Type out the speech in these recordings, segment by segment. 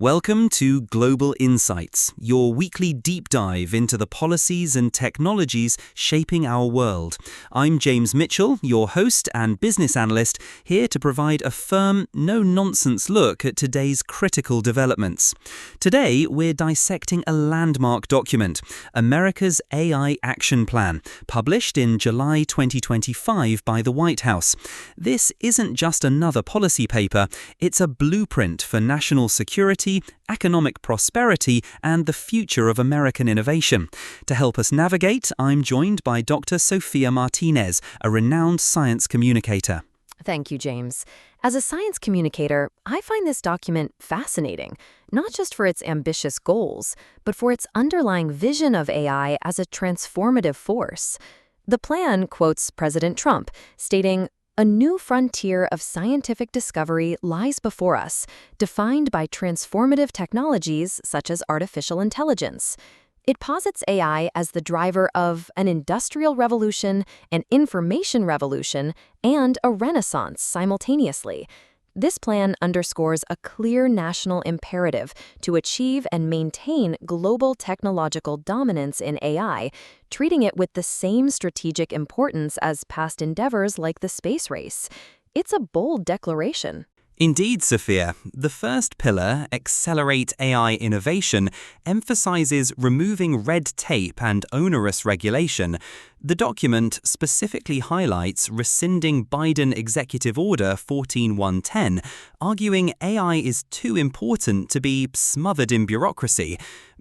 Welcome to Global Insights, your weekly deep dive into the policies and technologies shaping our world. I'm James Mitchell, your host and business analyst, here to provide a firm, no-nonsense look at today's critical developments. Today, we're dissecting a landmark document, America's AI Action Plan, published in July 2025 by the White House. This isn't just another policy paper, it's a blueprint for national security, economic prosperity, and the future of American innovation. To help us navigate, I'm joined by Dr. Sofia Martinez, a renowned science communicator. Thank you, James. As a science communicator, I find this document fascinating, not just for its ambitious goals, but for its underlying vision of AI as a transformative force. The plan quotes President Trump, stating, "A new frontier of scientific discovery lies before us, defined by transformative technologies such as artificial intelligence." It posits AI as the driver of an industrial revolution, an information revolution, and a renaissance simultaneously. This plan underscores a clear national imperative to achieve and maintain global technological dominance in AI, treating it with the same strategic importance as past endeavors like the space race. It's a bold declaration. Indeed, Sophia. The first pillar, Accelerate AI Innovation, emphasizes removing red tape and onerous regulation. The document specifically highlights rescinding Biden Executive Order 14110, arguing AI is too important to be smothered in bureaucracy.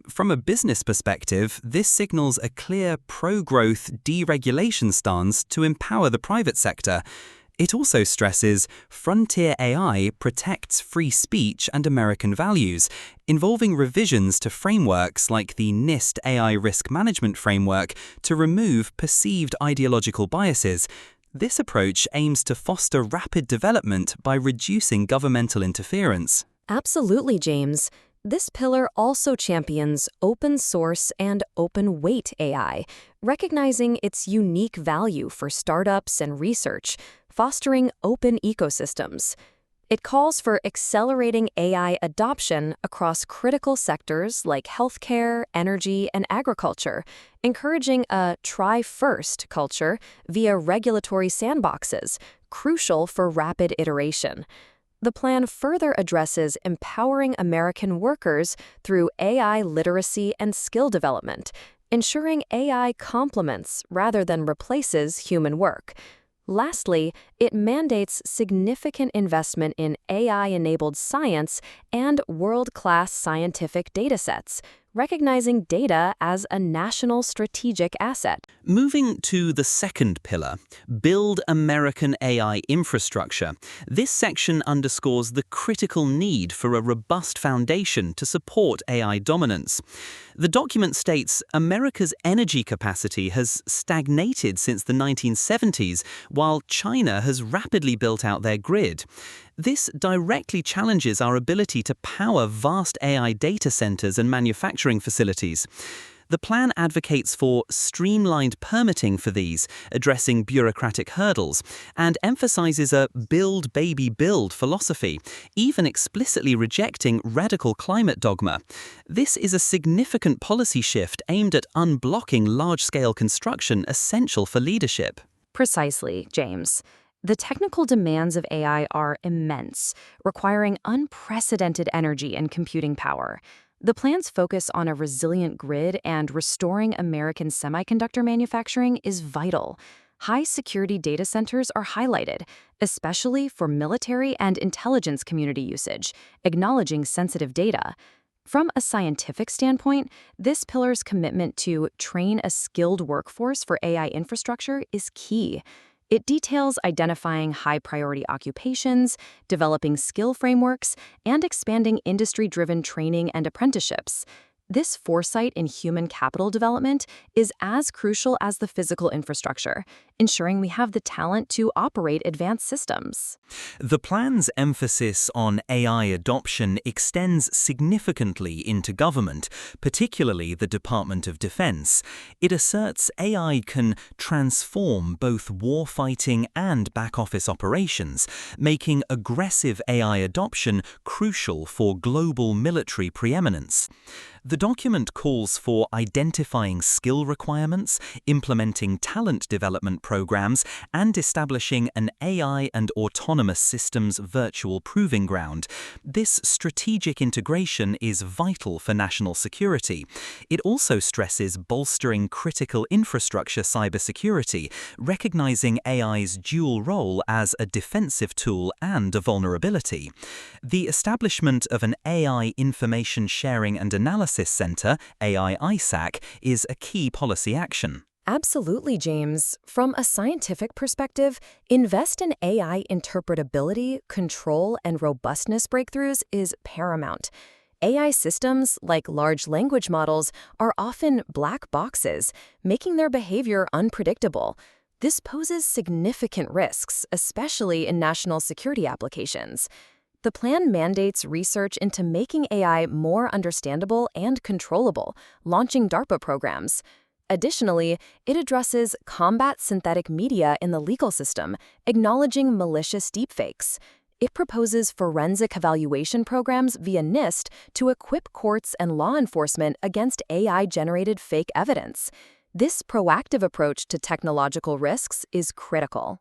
From a business perspective, this signals a clear pro-growth deregulation stance to empower the private sector. It also stresses frontier AI protects free speech and American values, involving revisions to frameworks like the NIST AI Risk Management Framework to remove perceived ideological biases. This approach aims to foster rapid development by reducing governmental interference. Absolutely, James. This pillar also champions open source and open weight AI, recognizing its unique value for startups and research, fostering open ecosystems. It calls for accelerating AI adoption across critical sectors like healthcare, energy, and agriculture, encouraging a try-first culture via regulatory sandboxes, crucial for rapid iteration. The plan further addresses empowering American workers through AI literacy and skill development, ensuring AI complements rather than replaces human work. Lastly, it mandates significant investment in AI-enabled science and world-class scientific datasets, recognizing data as a national strategic asset. Moving to the second pillar, Build American AI Infrastructure. This section underscores the critical need for a robust foundation to support AI dominance. The document states America's energy capacity has stagnated since the 1970s, while China has rapidly built out their grid. This directly challenges our ability to power vast AI data centers and manufacturing facilities. The plan advocates for streamlined permitting for these, addressing bureaucratic hurdles, and emphasizes a build, baby, build philosophy, even explicitly rejecting radical climate dogma. This is a significant policy shift aimed at unblocking large-scale construction essential for leadership. Precisely, James. The technical demands of AI are immense, requiring unprecedented energy and computing power. The plan's focus on a resilient grid and restoring American semiconductor manufacturing is vital. High-security data centers are highlighted, especially for military and intelligence community usage, acknowledging sensitive data. From a scientific standpoint, this pillar's commitment to train a skilled workforce for AI infrastructure is key. It details identifying high-priority occupations, developing skill frameworks, and expanding industry-driven training and apprenticeships. This foresight in human capital development is as crucial as the physical infrastructure, ensuring we have the talent to operate advanced systems. The plan's emphasis on AI adoption extends significantly into government, particularly the Department of Defense. It asserts AI can transform both warfighting and back-office operations, making aggressive AI adoption crucial for global military preeminence. The document calls for identifying skill requirements, implementing talent development programs, and establishing an AI and autonomous systems virtual proving ground. This strategic integration is vital for national security. It also stresses bolstering critical infrastructure cybersecurity, recognizing AI's dual role as a defensive tool and a vulnerability. The establishment of an AI Information Sharing and Analysis Center, AI ISAC, is a key policy action. Absolutely, James. From a scientific perspective, invest in AI interpretability, control, and robustness breakthroughs is paramount. AI systems, like large language models, are often black boxes, making their behavior unpredictable. This poses significant risks, especially in national security applications. The plan mandates research into making AI more understandable and controllable, launching DARPA programs. Additionally, it addresses combat synthetic media in the legal system, acknowledging malicious deepfakes. It proposes forensic evaluation programs via NIST to equip courts and law enforcement against AI-generated fake evidence. This proactive approach to technological risks is critical.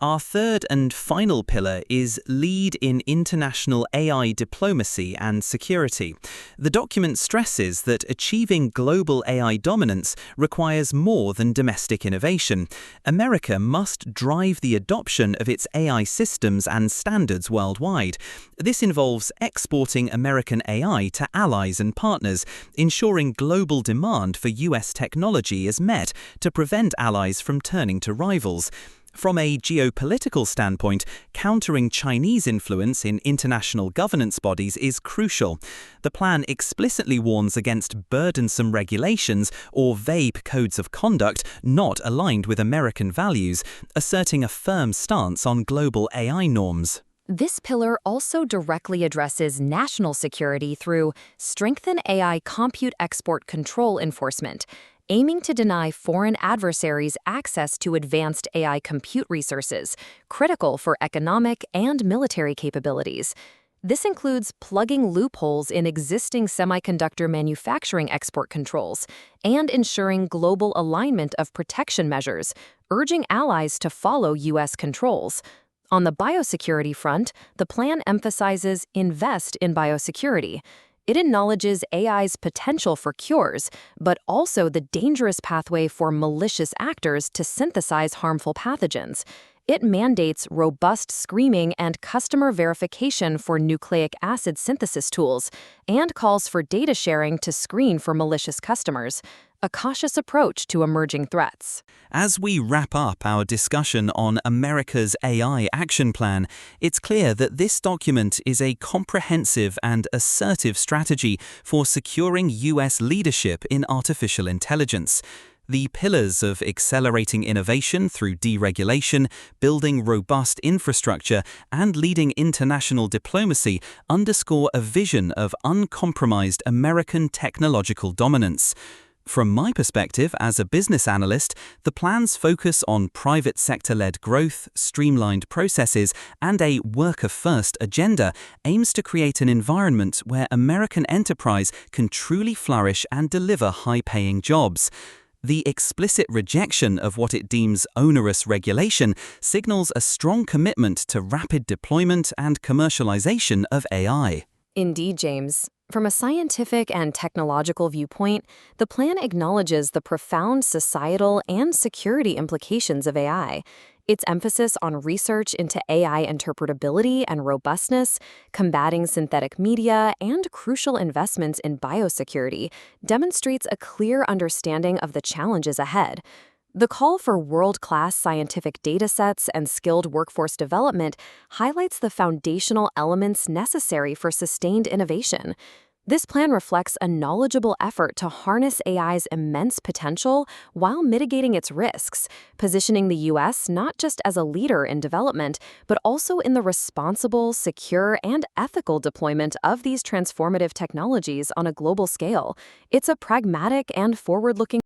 Our third and final pillar is lead in international AI diplomacy and security. The document stresses that achieving global AI dominance requires more than domestic innovation. America must drive the adoption of its AI systems and standards worldwide. This involves exporting American AI to allies and partners, ensuring global demand for US technology is met to prevent allies from turning to rivals. From a geopolitical standpoint, countering Chinese influence in international governance bodies is crucial. The plan explicitly warns against burdensome regulations or vague codes of conduct not aligned with American values, asserting a firm stance on global AI norms. This pillar also directly addresses national security through strengthen AI compute export control enforcement, aiming to deny foreign adversaries access to advanced AI compute resources, critical for economic and military capabilities. This includes plugging loopholes in existing semiconductor manufacturing export controls and ensuring global alignment of protection measures, urging allies to follow U.S. controls. On the biosecurity front, the plan emphasizes invest in biosecurity. It acknowledges AI's potential for cures, but also the dangerous pathway for malicious actors to synthesize harmful pathogens. It mandates robust screening and customer verification for nucleic acid synthesis tools, and calls for data sharing to screen for malicious customers, a cautious approach to emerging threats. As we wrap up our discussion on America's AI Action Plan, it's clear that this document is a comprehensive and assertive strategy for securing U.S. leadership in artificial intelligence. The pillars of accelerating innovation through deregulation, building robust infrastructure, and leading international diplomacy underscore a vision of uncompromised American technological dominance. From my perspective as a business analyst, the plan's focus on private sector-led growth, streamlined processes, and a worker-first agenda aims to create an environment where American enterprise can truly flourish and deliver high-paying jobs. The explicit rejection of what it deems onerous regulation signals a strong commitment to rapid deployment and commercialization of AI. Indeed, James. From a scientific and technological viewpoint, the plan acknowledges the profound societal and security implications of AI. Its emphasis on research into AI interpretability and robustness, combating synthetic media, and crucial investments in biosecurity demonstrates a clear understanding of the challenges ahead. The call for world-class scientific datasets and skilled workforce development highlights the foundational elements necessary for sustained innovation. This plan reflects a knowledgeable effort to harness AI's immense potential while mitigating its risks, positioning the U.S. not just as a leader in development, but also in the responsible, secure, and ethical deployment of these transformative technologies on a global scale. It's a pragmatic and forward-looking